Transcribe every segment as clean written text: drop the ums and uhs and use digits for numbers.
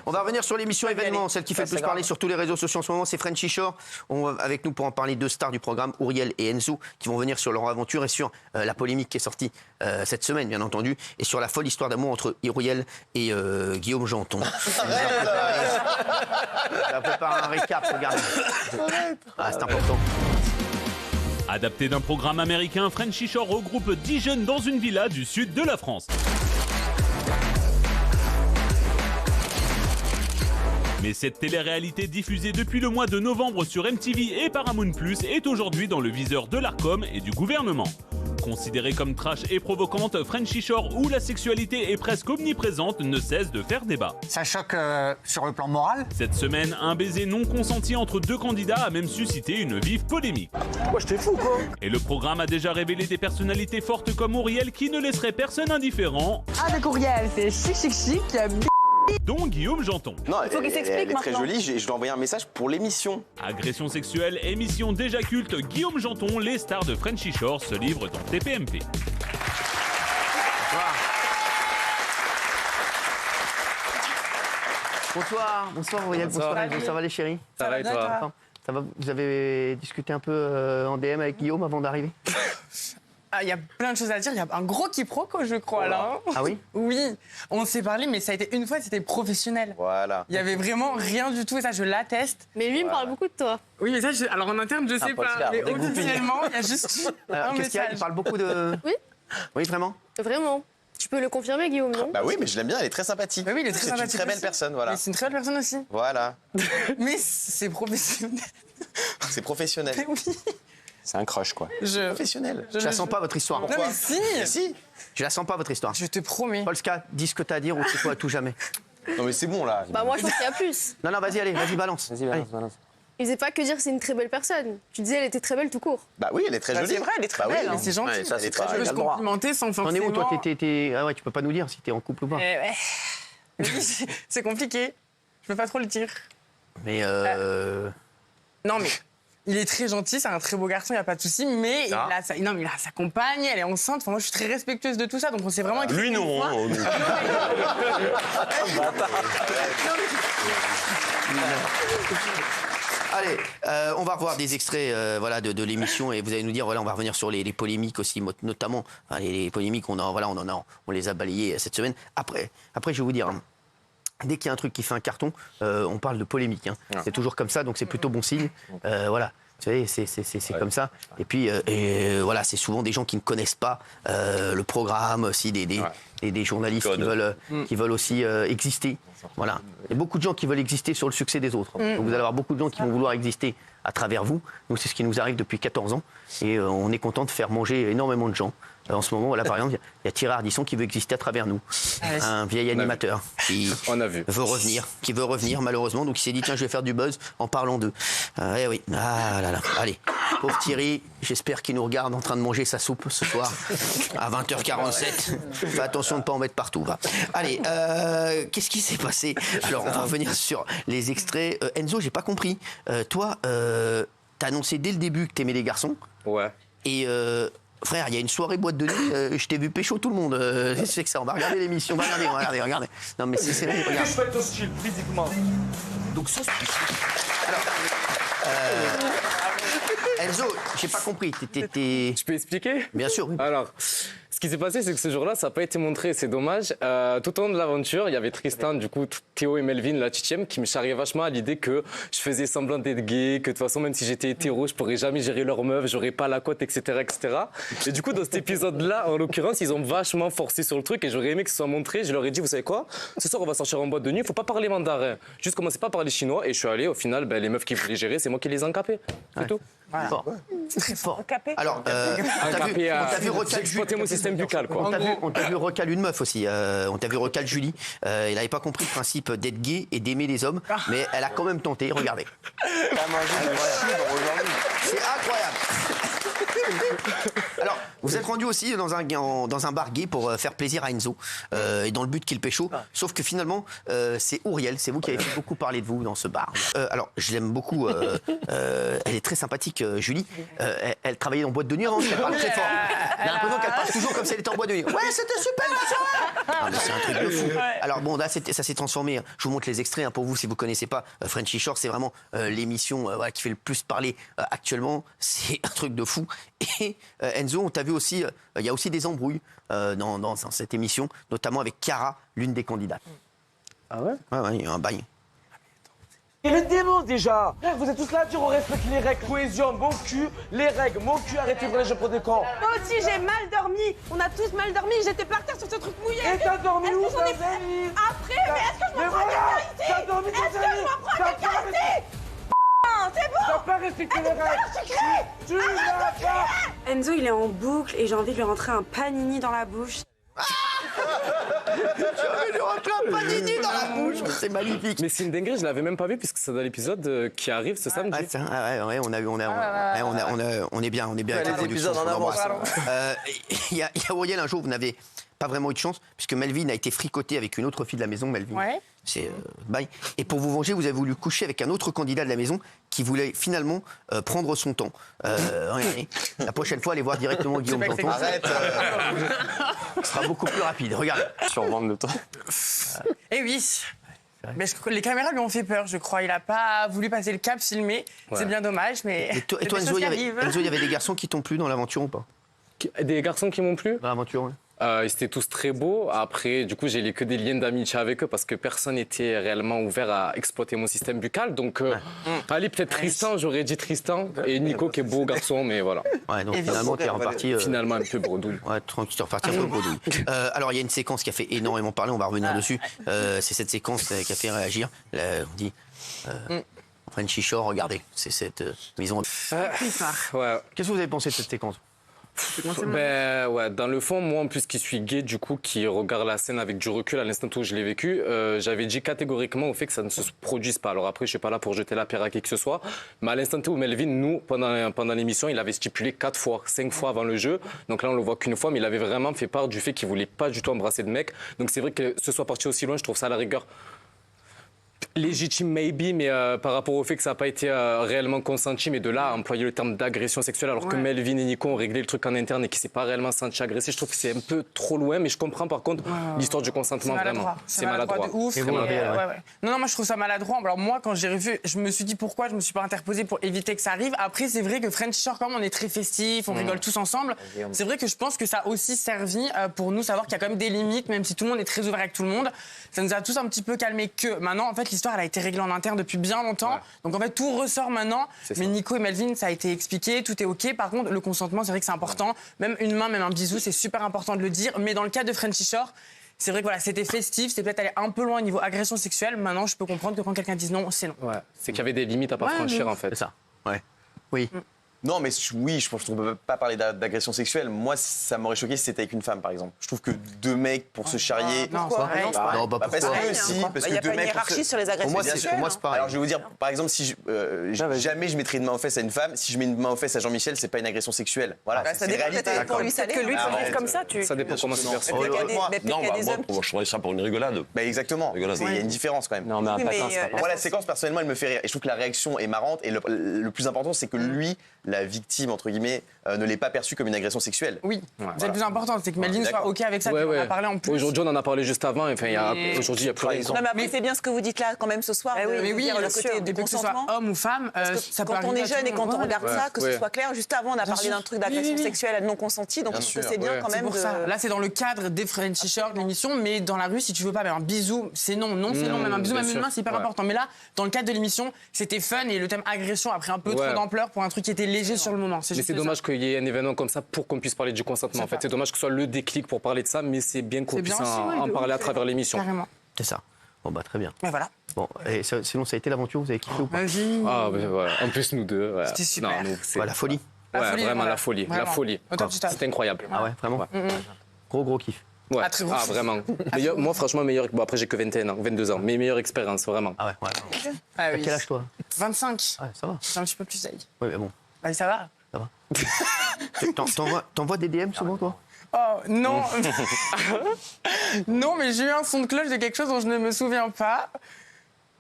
On va revenir sur l'émission événement, celle qui fait le plus parler sur tous les réseaux sociaux en ce moment, c'est Frenchy Shore. Avec nous pour en parler, deux stars du programme, Ouriel et Enzo, qui vont venir sur leur aventure et sur la polémique qui est sortie cette semaine, bien entendu, et sur la folle histoire d'amour entre Ouriel et Guillaume Janton. Ça prépare un récap, regardez. C'est important. Adapté d'un programme américain, Frenchy Shore regroupe 10 jeunes dans une villa du sud de la France. Mais cette télé-réalité diffusée depuis le mois de novembre sur MTV et Paramount+, est aujourd'hui dans le viseur de l'Arcom et du gouvernement. Considérée comme trash et provocante, Frenchy Shore, où la sexualité est presque omniprésente, ne cesse de faire débat. Ça choque sur le plan moral. Cette semaine, un baiser non consenti entre deux candidats a même suscité une vive polémique. Moi, je t'ai fou, quoi. Et le programme a déjà révélé des personnalités fortes comme Ouriel qui ne laisseraient personne indifférent. Avec Ouriel, c'est chic, dont Guillaume Janton. Non, Il faut qu'il s'explique elle est très maintenant. jolie, je lui ai envoyé un message pour l'émission. Agression sexuelle, émission déjà culte, Guillaume Janton, les stars de Frenchy Shore se livrent dans TPMP. Bonsoir Ouriel, bonsoir Enzo, ça va les chéris? Ça va et toi? Ça va, vous avez discuté un peu en DM avec Guillaume avant d'arriver? Il y a plein de choses à dire. Il y a un gros quiproquo, je crois, là. Ah oui? Oui, on s'est parlé, mais ça a été une fois, c'était professionnel. Voilà. Il y avait vraiment rien du tout, et ça, je l'atteste. Mais lui, il me parle beaucoup de toi. Oui, mais ça, alors en interne, je sais pas. Mais officiellement, il y a juste un Qu'est-ce qu'il y a? message. Il parle beaucoup de... Oui. Oui, vraiment? Vraiment. Tu peux le confirmer, Guillaume, non? Bah oui, mais je l'aime bien, elle est très sympathique. Oui, il est très sympathique. C'est une très belle aussi. personne, voilà. Mais c'est une très belle personne aussi. Voilà. Mais c'est professionnel. C'est professionnel. Mais oui. C'est un crush, quoi. Professionnel. Je la sens pas, votre histoire. Non, mais si. Si. Je la sens pas, votre histoire. Je te promets. Polska, dis ce que t'as à dire ou c'est quoi à tout jamais. Non, mais c'est bon, là. Bah moi, je pense qu'il y a plus. Non, vas-y, allez, vas-y, balance. Allez. Il faisait pas que dire que c'est une très belle personne. Tu disais elle était très belle tout court. Bah oui, elle est très jolie. C'est vrai, elle est très belle. oui. Mais c'est gentil. Ouais, ça, c'est très Tu joli. peux se complimenter sans T'en es forcément... où, toi? Ah ouais, tu peux pas nous dire si t'es en couple ou pas. Oui, c'est compliqué. Je peux pas trop le dire. Mais Non, mais il est très gentil, c'est un très beau garçon, il n'y a pas de souci, mais il a sa compagne, elle est enceinte. Enfin, moi, je suis très respectueuse de tout ça, donc on s'est vraiment écrit. Lui, une non. fois. allez, on va revoir des extraits voilà, de l'émission et vous allez nous dire, voilà, on va revenir sur les polémiques aussi, notamment enfin, les polémiques, on les a balayées cette semaine. Après, je vais vous dire, hein, dès qu'il y a un truc qui fait un carton, on parle de polémique. Hein. C'est toujours comme ça, donc c'est plutôt bon signe. Voilà. Vous savez, c'est comme ça. Et puis, voilà, c'est souvent des gens qui ne connaissent pas le programme, aussi des journalistes qui veulent aussi exister. Voilà. Il y a beaucoup de gens qui veulent exister sur le succès des autres. Donc vous allez avoir beaucoup de gens qui vont vouloir exister à travers vous. Nous, c'est ce qui nous arrive depuis 14 ans. Et on est content de faire manger énormément de gens. En ce moment, voilà, par exemple, il y a Thierry Ardisson qui veut exister à travers nous. Un vieil animateur qui veut revenir, malheureusement. Donc il s'est dit, tiens, je vais faire du buzz en parlant d'eux. Oui. Ah là là. Allez, pauvre Thierry, j'espère qu'il nous regarde en train de manger sa soupe ce soir à 20h47. Fais attention de ne pas en mettre partout. Va. Allez, qu'est-ce qui s'est passé? Alors, on va revenir sur les extraits. Enzo, j'ai pas compris. Toi, t'as annoncé dès le début que t'aimais les garçons. Ouais. Et... frère, il y a une soirée boîte de nuit, je t'ai vu pécho tout le monde. C'est que ça, on va regarder l'émission, on va regarder. Non mais c'est vrai, regarde. Je peux être hostile, physiquement. Donc ça, alors, Enzo, j'ai pas compris. Je peux expliquer? Bien sûr. Oui. Alors, ce qui s'est passé, c'est que ce jour-là, ça n'a pas été montré, c'est dommage. Tout au long de l'aventure, il y avait Tristan, du coup, Théo et Melvin, la Titième, qui me charriaient vachement à l'idée que je faisais semblant d'être gay, que de toute façon, même si j'étais hétéro, je pourrais jamais gérer leur meuf, j'aurais pas la cote, etc., etc. Et du coup, dans cet épisode-là, en l'occurrence, ils ont vachement forcé sur le truc et j'aurais aimé que ce soit montré. Je leur ai dit, vous savez quoi? Ce soir, on va sortir en boîte de nuit, il faut pas parler mandarin. Juste commencer pas à parler chinois. Et je suis allé, au final, les meufs qui voulaient gérer, c'est moi qui les ai encapées. C'est tout. Voilà. Fort. Alors, on t'a vu J'exploitais mon système buccal, quoi. On t'a vu recal une meuf aussi. On t'a vu recal Julie. Elle n'avait pas compris le principe d'être gay et d'aimer les hommes, mais elle a quand même tenté. Regardez. C'est incroyable. Alors, vous êtes rendu aussi dans un bar gay pour faire plaisir à Enzo et dans le but qu'il pécho. Sauf que finalement, c'est Ouriel, c'est vous qui avez fait beaucoup parler de vous dans ce bar. Alors, je l'aime beaucoup. Elle est très sympathique, Julie. Elle travaillait en boîte de nuit avant, elle parle très fort. J'ai l'impression qu'elle parle toujours comme si elle était en boîte de nuit. Ouais, c'était super, ça. Ah, mais c'est un truc de fou. Alors bon, là, ça s'est transformé. Je vous montre les extraits pour vous si vous connaissez pas. Frenchy Shore, c'est vraiment l'émission qui fait le plus parler actuellement. C'est un truc de fou. Et Enzo, on t'a vu aussi. Il y a aussi des embrouilles dans cette émission, notamment avec Cara, l'une des candidates. Ah ouais? Ouais, il y a un bail. Et le démon déjà. Vous êtes tous là à dire on respecte les règles, cohésion, mon cul, les règles, mon cul, arrêtez de je prends des camps. Moi aussi, j'ai mal dormi. On a tous mal dormi. J'étais par terre sur ce truc mouillé. Et t'as dormi où, Est-ce que j'en ai pris après? Mais est-ce que je m'en prends quelqu'un ici? T'as dormi Est-ce que je m'en prends quelqu'un ici? C'est bon. T'as pas respecté les règles. Tu l'as pas. Enzo, il est en boucle et j'ai envie de lui rentrer un panini dans la bouche. Tu avais lui rentrer un panini dans la bouche. C'est magnifique. Mais c'est une dinguerie, je l'avais même pas vu puisque c'est dans l'épisode qui arrive ce samedi. Ouais, on est bien avec la production. L'épisode en avance. Il y a Auriel, un jour, vous n'avez pas vraiment eu de chance, puisque Melvin a été fricoté avec une autre fille de la maison, Melvin. Ouais. C'est bye. Et pour vous venger, vous avez voulu coucher avec un autre candidat de la maison qui voulait finalement prendre son temps. La prochaine fois, allez voir directement Guillaume Janton. Arrête. Ce sera beaucoup plus rapide. Regarde. Survendre le temps. Eh oui. Mais les caméras lui ont fait peur, je crois. Il n'a pas voulu passer le cap filmer. Ouais. C'est bien dommage, mais. Et toi, c'est des Enzo, choses il qui arrivent. y avait des garçons qui t'ont plu dans l'aventure ou pas? Des garçons qui m'ont plu? Dans l'aventure, oui. Ils étaient tous très beaux. Après, du coup, j'ai lié que des liens d'amitié avec eux parce que personne n'était réellement ouvert à exploiter mon système buccal. Donc, allez, peut-être Tristan, j'aurais dit Tristan. Et Nico, qui est beau garçon, mais voilà. Ouais, donc finalement, tu es reparti. Finalement, un peu bredouille. Ouais, tranquille, tu es reparti un peu bredouille. Alors, il y a une séquence qui a fait énormément parler, on va revenir dessus. C'est cette séquence qui a fait réagir. Là, on dit. Frenchy Shore, regardez, c'est cette maison. Ouais. Qu'est-ce que vous avez pensé de cette séquence? Ben ouais, dans le fond, moi en plus qui suis gay, du coup, qui regarde la scène avec du recul à l'instant où je l'ai vécu, j'avais dit catégoriquement au fait que ça ne se produise pas. Alors après, je suis pas là pour jeter la pierre à qui que ce soit, mais à l'instant où Melvin, nous, pendant l'émission, il avait stipulé 4 fois, 5 fois avant le jeu. Donc là, on le voit qu'une fois, mais il avait vraiment fait part du fait qu'il voulait pas du tout embrasser de mec. Donc c'est vrai que ce soit parti aussi loin, je trouve ça à la rigueur légitime maybe, mais par rapport au fait que ça n'a pas été réellement consenti, mais de là à employer le terme d'agression sexuelle alors que Melvin et Nico ont réglé le truc en interne et qui s'est pas réellement senti agressé, je trouve que c'est un peu trop loin, mais je comprends par contre l'histoire du consentement vraiment. C'est maladroit. De ouf. Et vous, Non, moi je trouve ça maladroit. Alors moi quand j'ai revu, je me suis dit pourquoi je me suis pas interposée pour éviter que ça arrive. Après c'est vrai que Frenchy Shore, comme on est très festif, on rigole tous ensemble, c'est vrai que je pense que ça a aussi servi pour nous savoir qu'il y a quand même des limites, même si tout le monde est très ouvert avec tout le monde. Ça nous a tous un petit peu calmé que maintenant en fait l'histoire elle a été réglée en interne depuis bien longtemps. Donc en fait tout ressort maintenant. Mais Nico et Melvin ça a été expliqué, tout est ok. Par contre le consentement c'est vrai que c'est important. Même une main, même un bisou c'est super important de le dire. Mais dans le cas de Frenchy Shore, c'est vrai que voilà, c'était festif, c'est peut-être allé un peu loin au niveau agression sexuelle. Maintenant je peux comprendre que quand quelqu'un dise non, c'est non. Ouais, c'est qu'il y avait des limites à pas franchir en fait. C'est ça. Ouais. Oui. Non, mais oui, je pense qu'on ne peut pas parler d'agression sexuelle. Moi, ça m'aurait choqué si c'était avec une femme, par exemple. Je trouve que 2 mecs pour se charrier. Pourquoi Non, bah Parce pourquoi? que si, parce Il n'y que a 2 pas une mecs. hiérarchie sur les agressions Pour sexuelles. moi, c'est pareil. Alors je vais vous dire, par exemple, si jamais je mettrais une main aux fesses à une femme, si je mets une main aux fesses à Jean-Michel, c'est pas une agression sexuelle. Voilà, Ça c'est dépend réalité. peut-être pour lui, peut-être que lui peut vivre comme ça. Ça dépend comment c'est perçu. Mais peut-être qu'il y a des Non, bah, hommes moi, je ferais ça pour une rigolade. Bah exactement. Rigolade. Il y a une différence quand même. Non, mais un Oui, patin, mais, c'est pas pareil. Moi, la séquence, personnellement, elle me fait rire. Et je trouve que la réaction est marrante. Et le plus important, c'est que lui, la victime, entre guillemets, ne l'ait pas perçue comme une agression sexuelle. Oui, c'est le plus important, c'est que Melvin soit OK avec ça, Ouais, qu'on en a ouais. parlé en plus. Aujourd'hui, on en a parlé juste avant. Enfin, aujourd'hui, il n'y a plus rien. Non, mais après, c'est bien ce que vous dites là, quand même, ce soir. Mais oui, le le côté du que ce soit consentement. homme ou femme, ça peut Quand on arriver est à jeune tout et le quand monde. on regarde ça, que ce soit clair. Juste avant, on a parlé d'un truc d'agression sexuelle non consentie, donc je trouve que c'est bien quand C'est même pour ça. Là, c'est dans le cadre des Frenchy Shore, de l'émission, mais dans la rue, si tu veux pas, un bisou, c'est non. Non, c'est non. Même un bisou, même une main, c'est hyper important. Mais là, dans le cadre de l'émission, c'était fun et le thème agression a pris un peu trop d'ampleur pour un truc qui était léger sur le moment. Mais c'est dommage qu'il y ait un événement comme ça pour qu'on puisse parler du consentement. En fait, c'est dommage que ce soit le déclic pour parler de ça, mais c'est bien qu'on puisse en parler à travers l'émission. Carrément. C'est ça. Bon, bah, très bien. Mais voilà. Bon, et sinon, ça a été l'aventure, vous avez kiffé ou pas? Vas-y. Ah, ben voilà. En plus, nous deux. Ouais. C'était super. Non, nous, c'est- Ouais, la folie. Ouais, La folie, vraiment voilà. la folie. La Vraiment. folie. Au top du top. C'était incroyable. Ah ouais, vraiment? Gros kiff. Ouais. Ah, très bon. Ah, vraiment. Moi, franchement, meilleur. Bon, après, j'ai que 21 ans, 22 ans, mais meilleure expérience, vraiment. Ah ouais, ouais. Ah T'as oui. quel âge, toi? 25. Ouais, ça va. C'est un petit peu plus âgé. Ouais, mais bon, Bah, ça va. ça va. T'envoies des DM souvent, toi? Oh, non. Non, mais j'ai eu un son de cloche de quelque chose dont je ne me souviens pas.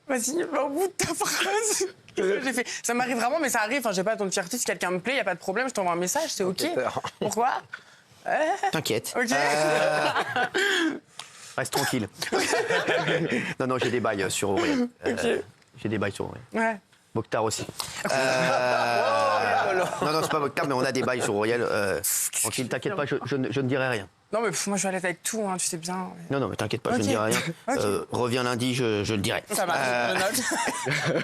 Vas-y, va au bout de ta phrase. Qu'est-ce que j'ai fait? Ça m'arrive vraiment, mais ça arrive. Enfin, j'ai pas ton fierté. Si quelqu'un me plaît, y a pas de problème. Je t'envoie un message, c'est OK. Pourquoi? T'inquiète. OK. Reste tranquille. Non, j'ai des bails sur Auriel. J'ai des bails sur Auriel. Ouais. Mokhtar aussi. Non, c'est pas Mokhtar, mais on a des bails sur Auriel. Tranquille, t'inquiète pas, je ne dirai rien. Non, mais moi, je suis à l'aise avec tout, hein, tu sais bien. Non, mais t'inquiète pas, je ne dirai rien. Reviens lundi, je le dirai. Ça marche, je le note.